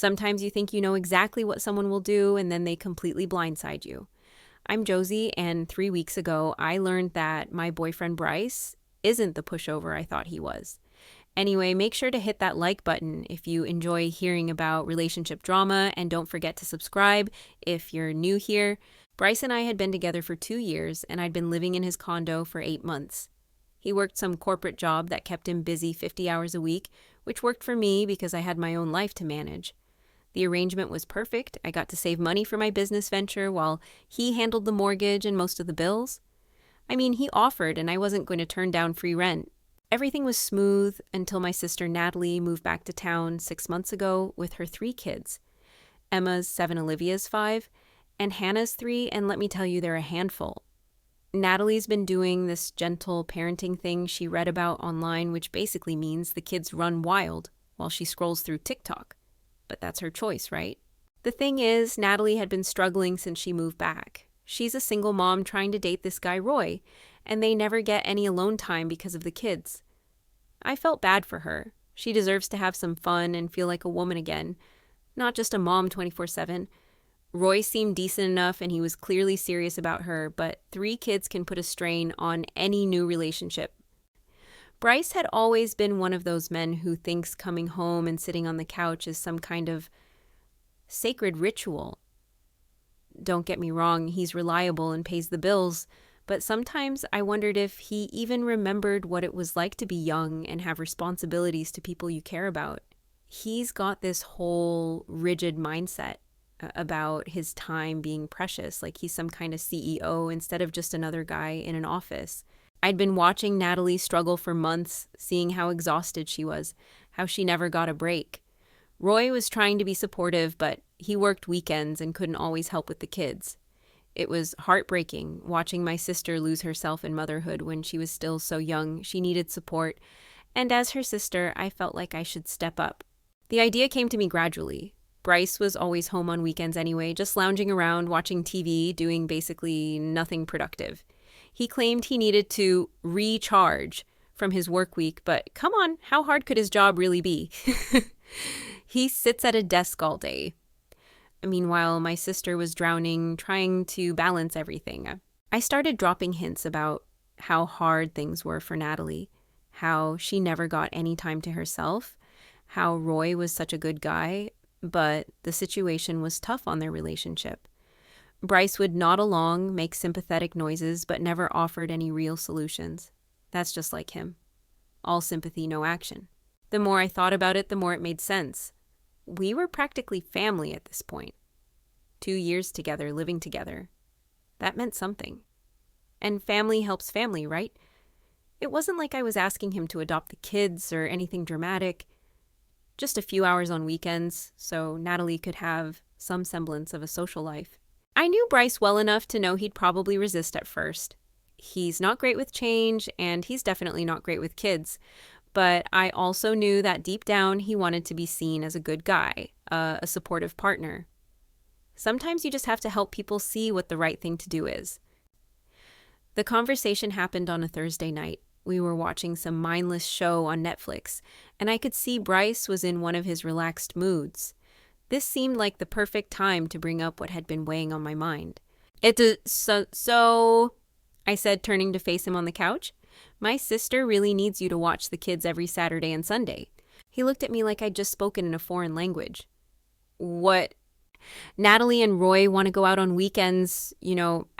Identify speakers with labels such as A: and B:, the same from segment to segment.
A: Sometimes you think you know exactly what someone will do, and then they completely blindside you. I'm Josie, and 3 weeks ago, I learned that my boyfriend Bryce isn't the pushover I thought he was. Anyway, make sure to hit that like button if you enjoy hearing about relationship drama, and don't forget to subscribe if you're new here. Bryce and I had been together for 2 years, and I'd been living in his condo for 8 months. He worked some corporate job that kept him busy 50 hours a week, which worked for me because I had my own life to manage. The arrangement was perfect. I got to save money for my business venture while he handled the mortgage and most of the bills. I mean, he offered, and I wasn't going to turn down free rent. Everything was smooth until my sister Natalie moved back to town 6 months ago with her 3 kids. Emma's 7, Olivia's 5, and Hannah's 3, and let me tell you, they're a handful. Natalie's been doing this gentle parenting thing she read about online, which basically means the kids run wild while she scrolls through TikTok. But that's her choice, right? The thing is, Natalie had been struggling since she moved back. She's a single mom trying to date this guy, Roy, and they never get any alone time because of the kids. I felt bad for her. She deserves to have some fun and feel like a woman again, not just a mom 24/7. Roy seemed decent enough, and he was clearly serious about her, but 3 kids can put a strain on any new relationship. Bryce had always been one of those men who thinks coming home and sitting on the couch is some kind of sacred ritual. Don't get me wrong, he's reliable and pays the bills, but sometimes I wondered if he even remembered what it was like to be young and have responsibilities to people you care about. He's got this whole rigid mindset about his time being precious, like he's some kind of CEO instead of just another guy in an office. I'd been watching Natalie struggle for months, seeing how exhausted she was, how she never got a break. Roy was trying to be supportive, but he worked weekends and couldn't always help with the kids. It was heartbreaking watching my sister lose herself in motherhood when she was still so young. She needed support, and as her sister, I felt like I should step up. The idea came to me gradually. Bryce was always home on weekends anyway, just lounging around, watching TV, doing basically nothing productive. He claimed he needed to recharge from his work week, but come on, how hard could his job really be? He sits at a desk all day. Meanwhile, my sister was drowning, trying to balance everything. I started dropping hints about how hard things were for Natalie, how she never got any time to herself, how Roy was such a good guy, but the situation was tough on their relationship. Bryce would nod along, make sympathetic noises, but never offered any real solutions. That's just like him. All sympathy, no action. The more I thought about it, the more it made sense. We were practically family at this point. 2 years together, living together. That meant something. And family helps family, right? It wasn't like I was asking him to adopt the kids or anything dramatic. Just a few hours on weekends, so Natalie could have some semblance of a social life. I knew Bryce well enough to know he'd probably resist at first. He's not great with change, and he's definitely not great with kids. But I also knew that deep down he wanted to be seen as a good guy, a supportive partner. Sometimes you just have to help people see what the right thing to do is. The conversation happened on a Thursday night. We were watching some mindless show on Netflix, and I could see Bryce was in one of his relaxed moods. This seemed like the perfect time to bring up what had been weighing on my mind. So, I said, turning to face him on the couch. My sister really needs you to watch the kids every Saturday and Sunday. He looked at me like I'd just spoken in a foreign language. What? Natalie and Roy want to go out on weekends,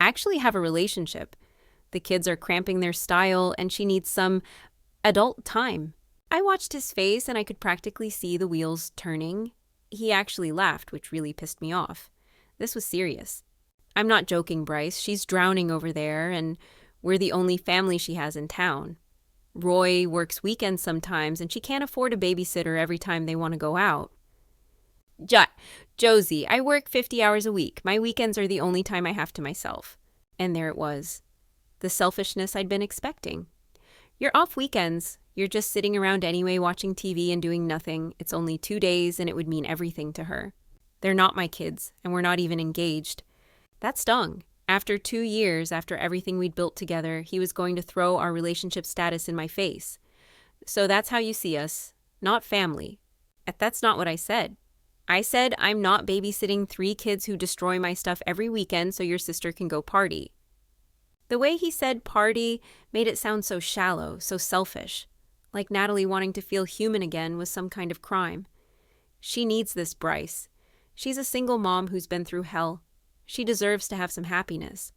A: actually have a relationship. The kids are cramping their style, and she needs some adult time. I watched his face, and I could practically see the wheels turning. He actually laughed, which really pissed me off. This was serious. I'm not joking, Bryce. She's drowning over there, and we're the only family she has in town. Roy works weekends sometimes, and she can't afford a babysitter every time they want to go out. Josie, I work 50 hours a week. My weekends are the only time I have to myself. And there it was. The selfishness I'd been expecting. You're off weekends. You're just sitting around anyway watching TV and doing nothing. It's only 2 days, and it would mean everything to her. They're not my kids, and we're not even engaged. That stung. After 2 years, after everything we'd built together, he was going to throw our relationship status in my face. So that's how you see us. Not family. That's not what I said. I said I'm not babysitting 3 kids who destroy my stuff every weekend so your sister can go party. The way he said party made it sound so shallow, so selfish, like Natalie wanting to feel human again was some kind of crime. She needs this, Bryce. She's a single mom who's been through hell. She deserves to have some happiness.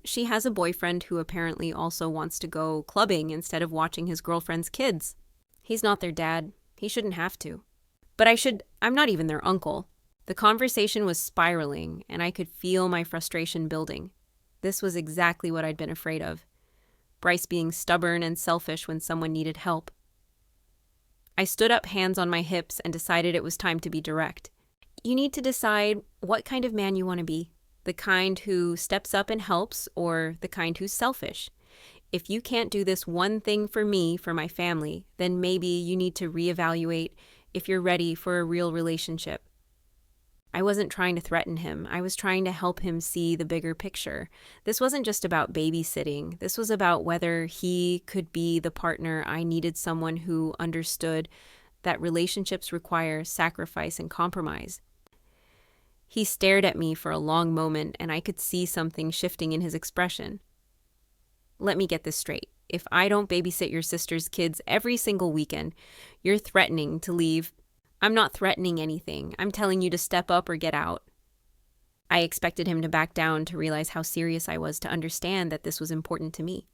A: She has a boyfriend who apparently also wants to go clubbing instead of watching his girlfriend's kids. He's not their dad. He shouldn't have to. But I'm not even their uncle. The conversation was spiraling, and I could feel my frustration building. This was exactly what I'd been afraid of. Bryce being stubborn and selfish when someone needed help. I stood up, hands on my hips, and decided it was time to be direct. You need to decide what kind of man you want to be. The kind who steps up and helps, or the kind who's selfish. If you can't do this one thing for me, for my family, then maybe you need to reevaluate if you're ready for a real relationship. I wasn't trying to threaten him. I was trying to help him see the bigger picture. This wasn't just about babysitting. This was about whether he could be the partner I needed, someone who understood that relationships require sacrifice and compromise. He stared at me for a long moment, and I could see something shifting in his expression. Let me get this straight. If I don't babysit your sister's kids every single weekend, you're threatening to leave. I'm not threatening anything. I'm telling you to step up or get out. I expected him to back down, to realize how serious I was, to understand that this was important to me.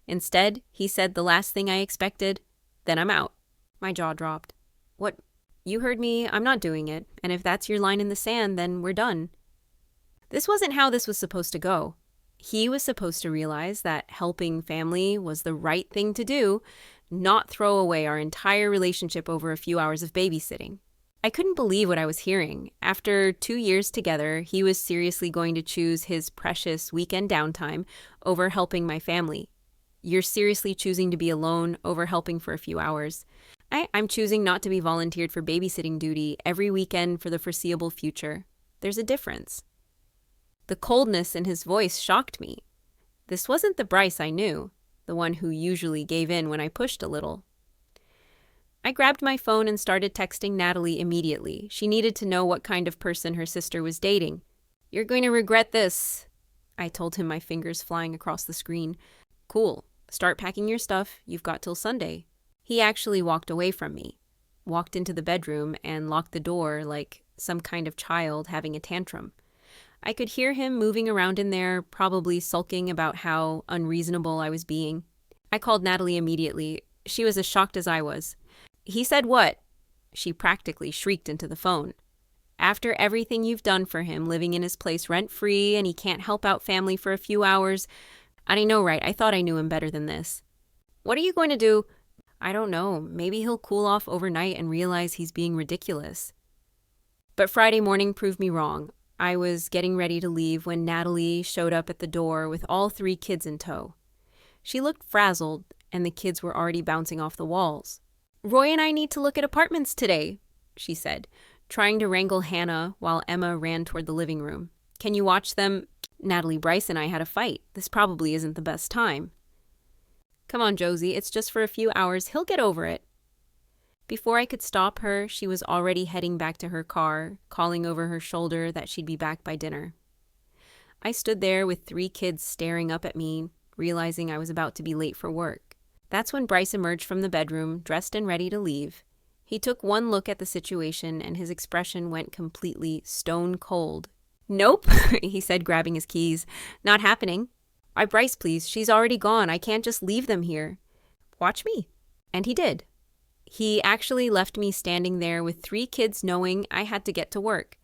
A: Instead, he said the last thing I expected, then I'm out. My jaw dropped. What? You heard me. I'm not doing it. And if that's your line in the sand, then we're done. This wasn't how this was supposed to go. He was supposed to realize that helping family was the right thing to do, not throw away our entire relationship over a few hours of babysitting. I couldn't believe what I was hearing. After 2 years together, he was seriously going to choose his precious weekend downtime over helping my family. You're seriously choosing to be alone over helping for a few hours. I'm choosing not to be volunteered for babysitting duty every weekend for the foreseeable future. There's a difference. The coldness in his voice shocked me. This wasn't the Bryce I knew, the one who usually gave in when I pushed a little. I grabbed my phone and started texting Natalie immediately. She needed to know what kind of person her sister was dating. You're going to regret this, I told him, my fingers flying across the screen. Cool. Start packing your stuff. You've got till Sunday. He actually walked away from me, walked into the bedroom, and locked the door like some kind of child having a tantrum. I could hear him moving around in there, probably sulking about how unreasonable I was being. I called Natalie immediately. She was as shocked as I was. He said what? She practically shrieked into the phone. After everything you've done for him, living in his place rent-free, and he can't help out family for a few hours. I know, right? I thought I knew him better than this. What are you going to do? I don't know. Maybe he'll cool off overnight and realize he's being ridiculous. But Friday morning proved me wrong. I was getting ready to leave when Natalie showed up at the door with all 3 kids in tow. She looked frazzled, and the kids were already bouncing off the walls. Roy and I need to look at apartments today, she said, trying to wrangle Hannah while Emma ran toward the living room. Can you watch them? Natalie, Bryce and I had a fight. This probably isn't the best time. Come on, Josie, it's just for a few hours. He'll get over it. Before I could stop her, she was already heading back to her car, calling over her shoulder that she'd be back by dinner. I stood there with 3 kids staring up at me, realizing I was about to be late for work. That's when Bryce emerged from the bedroom, dressed and ready to leave. He took one look at the situation, and his expression went completely stone cold. Nope, he said, grabbing his keys. Not happening. Bryce, please. She's already gone. I can't just leave them here. Watch me. And he did. He actually left me standing there with 3 kids, knowing I had to get to work.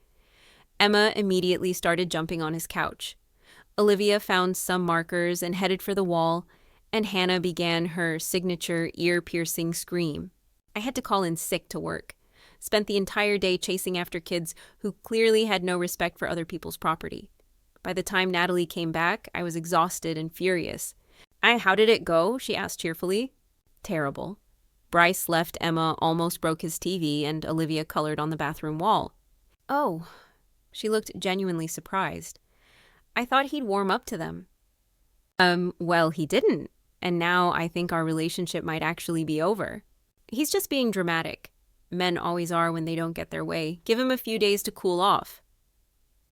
A: Emma immediately started jumping on his couch. Olivia found some markers and headed for the wall, and Hannah began her signature ear-piercing scream. I had to call in sick to work. Spent the entire day chasing after kids who clearly had no respect for other people's property. By the time Natalie came back, I was exhausted and furious. How did it go? She asked cheerfully. Terrible. Bryce left Emma, almost broke his TV, and Olivia colored on the bathroom wall. Oh. She looked genuinely surprised. I thought he'd warm up to them. Well, he didn't, and now I think our relationship might actually be over. He's just being dramatic. Men always are when they don't get their way. Give him a few days to cool off.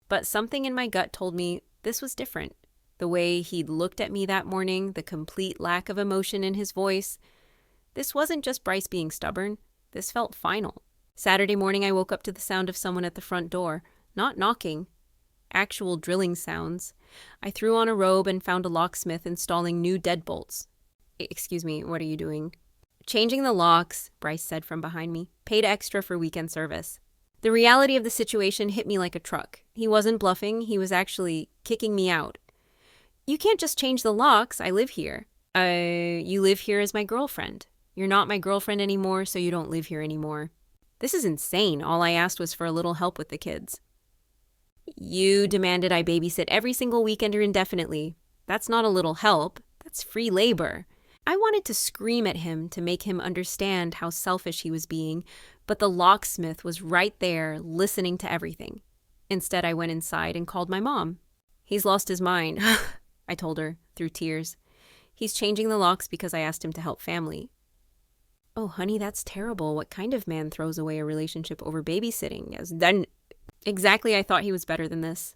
A: But something in my gut told me this was different. The way he'd looked at me that morning, the complete lack of emotion in his voice. This wasn't just Bryce being stubborn. This felt final. Saturday morning, I woke up to the sound of someone at the front door. Not knocking. Actual drilling sounds. I threw on a robe and found a locksmith installing new deadbolts. Excuse me, what are you doing? Changing the locks, Bryce said from behind me. Paid extra for weekend service. The reality of the situation hit me like a truck. He wasn't bluffing, he was actually kicking me out. You can't just change the locks, I live here. You live here as my girlfriend. You're not my girlfriend anymore, so you don't live here anymore. This is insane. All I asked was for a little help with the kids. You demanded I babysit every single weekend or indefinitely. That's not a little help. That's free labor. I wanted to scream at him to make him understand how selfish he was being, but the locksmith was right there listening to everything. Instead, I went inside and called my mom. He's lost his mind, I told her through tears. He's changing the locks because I asked him to help family. Oh, honey, that's terrible. What kind of man throws away a relationship over babysitting? Exactly, I thought he was better than this.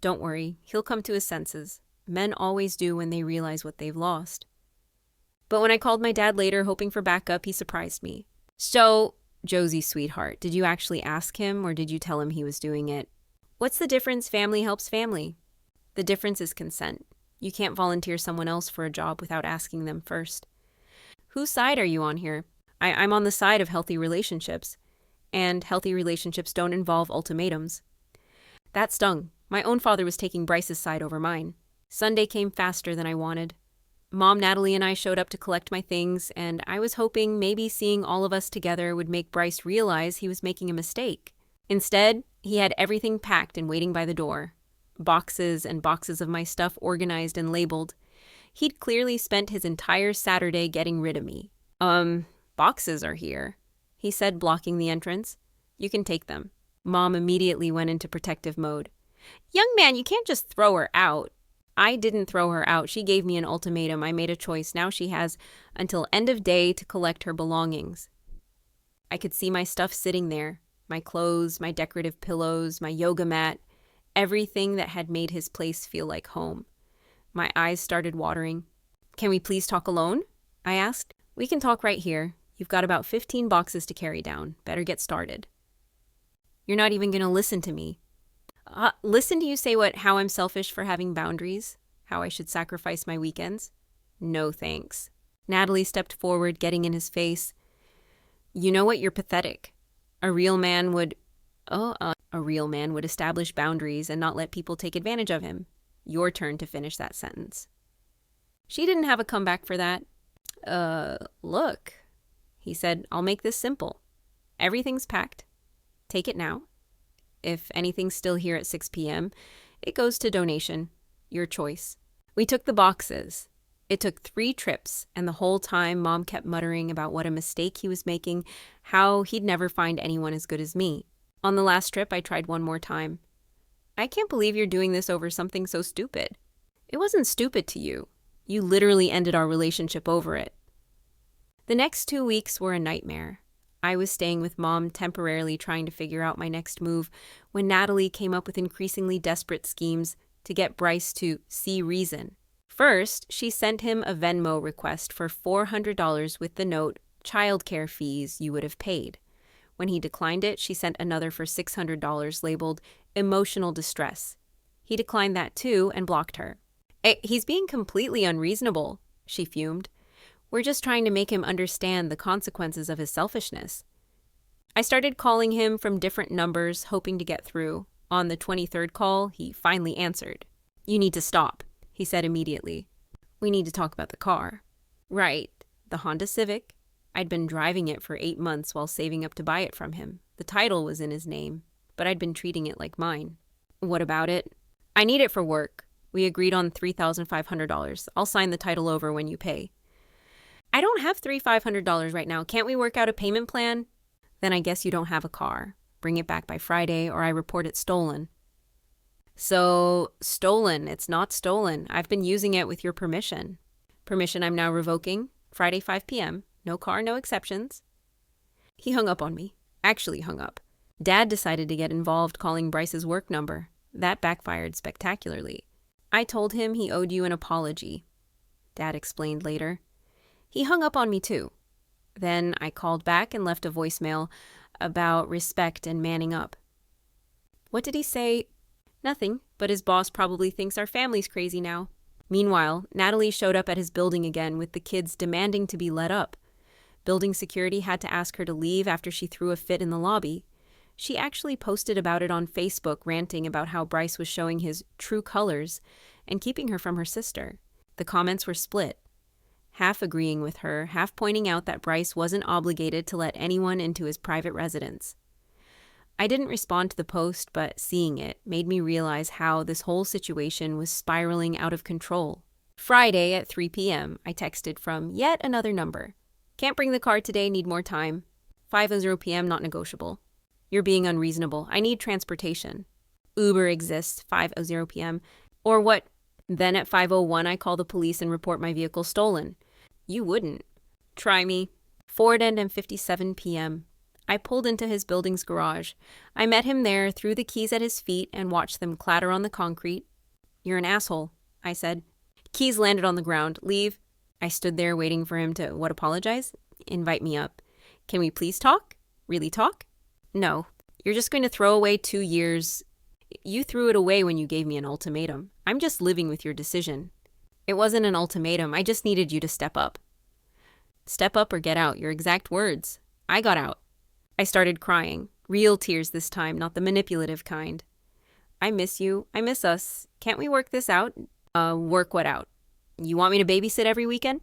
A: Don't worry, he'll come to his senses. Men always do when they realize what they've lost. But when I called my dad later, hoping for backup, he surprised me. So, Josie, sweetheart, did you actually ask him or did you tell him he was doing it? What's the difference? Family helps family. The difference is consent. You can't volunteer someone else for a job without asking them first. Whose side are you on here? I'm on the side of healthy relationships. And healthy relationships don't involve ultimatums. That stung. My own father was taking Bryce's side over mine. Sunday came faster than I wanted. Mom, Natalie, and I showed up to collect my things, and I was hoping maybe seeing all of us together would make Bryce realize he was making a mistake. Instead, he had everything packed and waiting by the door. Boxes and boxes of my stuff organized and labeled. He'd clearly spent his entire Saturday getting rid of me. Boxes are here, he said, blocking the entrance. You can take them. Mom immediately went into protective mode. Young man, you can't just throw her out. I didn't throw her out. She gave me an ultimatum. I made a choice. Now she has until end of day to collect her belongings. I could see my stuff sitting there. My clothes, my decorative pillows, my yoga mat, everything that had made his place feel like home. My eyes started watering. Can we please talk alone? I asked. We can talk right here. You've got about 15 boxes to carry down. Better get started. You're not even going to listen to me. Listen to you say how I'm selfish for having boundaries, how I should sacrifice my weekends? No thanks. Natalie stepped forward, getting in his face. You know what? You're pathetic. A real man would establish boundaries and not let people take advantage of him. Your turn to finish that sentence. She didn't have a comeback for that. Look, he said, I'll make this simple. Everything's packed. Take it now. If anything's still here at 6 p.m., it goes to donation. Your choice. We took the boxes. It took 3 trips, and the whole time Mom kept muttering about what a mistake he was making, how he'd never find anyone as good as me. On the last trip, I tried one more time. I can't believe you're doing this over something so stupid. It wasn't stupid to you. You literally ended our relationship over it. The next 2 weeks were a nightmare. I was staying with Mom, temporarily trying to figure out my next move, when Natalie came up with increasingly desperate schemes to get Bryce to see reason. First, she sent him a Venmo request for $400 with the note, childcare fees you would have paid. When he declined it, she sent another for $600 labeled emotional distress. He declined that too and blocked her. He's being completely unreasonable, she fumed. We're just trying to make him understand the consequences of his selfishness. I started calling him from different numbers, hoping to get through. On the 23rd call, he finally answered. You need to stop, he said immediately. We need to talk about the car. Right, the Honda Civic. I'd been driving it for 8 months while saving up to buy it from him. The title was in his name, but I'd been treating it like mine. What about it? I need it for work. We agreed on $3,500. I'll sign the title over when you pay. I don't have $3,500 right now. Can't we work out a payment plan? Then I guess you don't have a car. Bring it back by Friday or I report it stolen. So, stolen. It's not stolen. I've been using it with your permission. Permission I'm now revoking. Friday 5 p.m. No car, no exceptions. He hung up on me. Actually hung up. Dad decided to get involved calling Bryce's work number. That backfired spectacularly. I told him he owed you an apology, Dad explained later. He hung up on me too. Then I called back and left a voicemail about respect and manning up. What did he say? Nothing, but his boss probably thinks our family's crazy now. Meanwhile, Natalie showed up at his building again with the kids demanding to be let up. Building security had to ask her to leave after she threw a fit in the lobby. She actually posted about it on Facebook, ranting about how Bryce was showing his true colors and keeping her from her sister. The comments were split, half agreeing with her, half pointing out that Bryce wasn't obligated to let anyone into his private residence. I didn't respond to the post, but seeing it made me realize how this whole situation was spiraling out of control. Friday at 3 p.m., I texted from yet another number. Can't bring the car today, need more time. 5:00 p.m., not negotiable. You're being unreasonable. I need transportation. Uber exists, 5:00 p.m. Or what? Then at 5:01, I call the police and report my vehicle stolen. You wouldn't. Try me. 4:57 p.m. I pulled into his building's garage. I met him there, threw the keys at his feet, and watched them clatter on the concrete. You're an asshole, I said. Keys landed on the ground. Leave. I stood there waiting for him to, apologize? Invite me up. Can we please talk? Really talk? No. You're just going to throw away 2 years. You threw it away when you gave me an ultimatum. I'm just living with your decision. It wasn't an ultimatum. I just needed you to step up. Step up or get out, your exact words. I got out. I started crying. Real tears this time, not the manipulative kind. I miss you. I miss us. Can't we work this out? Work what out? You want me to babysit every weekend?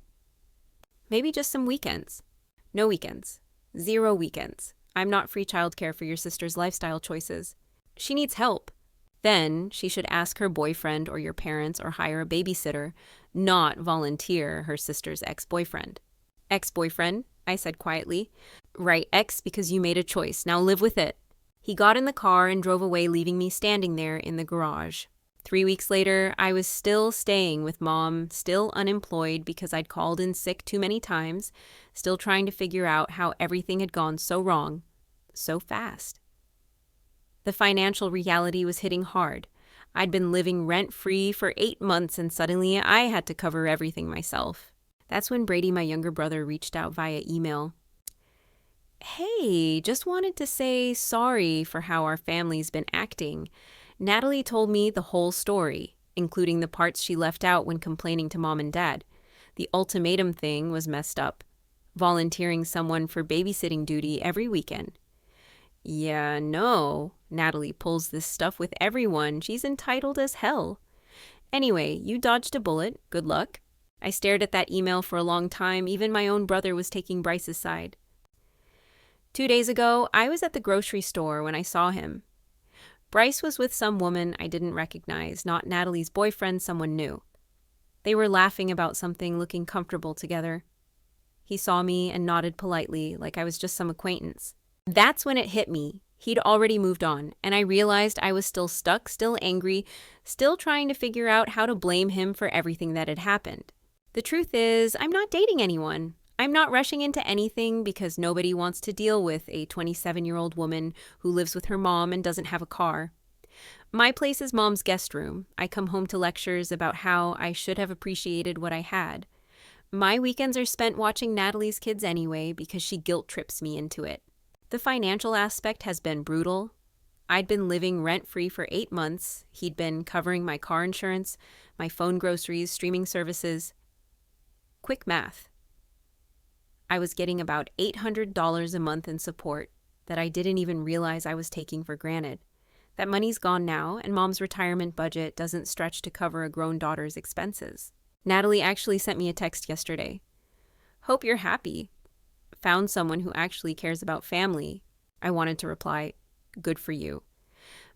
A: Maybe just some weekends. No weekends. 0 weekends. I'm not free childcare for your sister's lifestyle choices. She needs help. Then she should ask her boyfriend or your parents or hire a babysitter, not volunteer her sister's ex-boyfriend. Ex-boyfriend, I said quietly. Right, ex because you made a choice. Now live with it. He got in the car and drove away, leaving me standing there in the garage. 3 weeks later, I was still staying with Mom, still unemployed because I'd called in sick too many times, still trying to figure out how everything had gone so wrong, so fast. The financial reality was hitting hard. I'd been living rent-free for 8 months and suddenly I had to cover everything myself. That's when Brady, my younger brother, reached out via email. Hey, just wanted to say sorry for how our family's been acting. Natalie told me the whole story, including the parts she left out when complaining to Mom and Dad. The ultimatum thing was messed up. Volunteering someone for babysitting duty every weekend. Yeah, no. Natalie pulls this stuff with everyone. She's entitled as hell. Anyway, you dodged a bullet. Good luck. I stared at that email for a long time. Even my own brother was taking Bryce's side. 2 days ago, I was at the grocery store when I saw him. Bryce was with some woman I didn't recognize, not Natalie's boyfriend, someone new. They were laughing about something, looking comfortable together. He saw me and nodded politely, like I was just some acquaintance. That's when it hit me. He'd already moved on, and I realized I was still stuck, still angry, still trying to figure out how to blame him for everything that had happened. The truth is, I'm not dating anyone. I'm not rushing into anything because nobody wants to deal with a 27-year-old woman who lives with her mom and doesn't have a car. My place is Mom's guest room. I come home to lectures about how I should have appreciated what I had. My weekends are spent watching Natalie's kids anyway because she guilt trips me into it. The financial aspect has been brutal. I'd been living rent-free for 8 months. He'd been covering my car insurance, my phone groceries, streaming services. Quick math. I was getting about $800 a month in support that I didn't even realize I was taking for granted. That money's gone now, and Mom's retirement budget doesn't stretch to cover a grown daughter's expenses. Natalie actually sent me a text yesterday. Hope you're happy. Found someone who actually cares about family. I wanted to reply, good for you.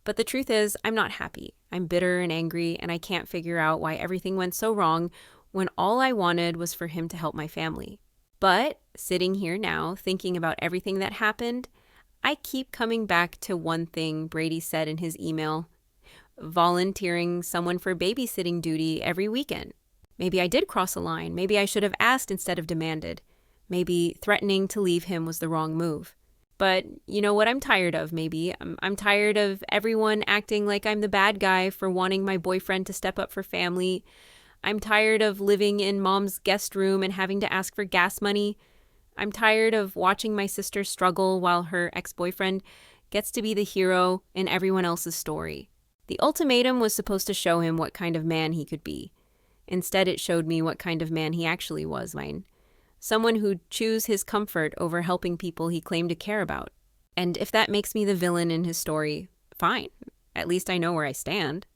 A: But the truth is, I'm not happy. I'm bitter and angry, and I can't figure out why everything went so wrong when all I wanted was for him to help my family. But sitting here now, thinking about everything that happened, I keep coming back to one thing Brady said in his email. Volunteering someone for babysitting duty every weekend. Maybe I did cross a line. Maybe I should have asked instead of demanded. Maybe threatening to leave him was the wrong move. But you know what I'm tired of, maybe? I'm tired of everyone acting like I'm the bad guy for wanting my boyfriend to step up for family. I'm tired of living in mom's guest room and having to ask for gas money. I'm tired of watching my sister struggle while her ex-boyfriend gets to be the hero in everyone else's story. The ultimatum was supposed to show him what kind of man he could be. Instead, it showed me what kind of man he actually was, mine. Someone who'd choose his comfort over helping people he claimed to care about. And if that makes me the villain in his story, fine. At least I know where I stand.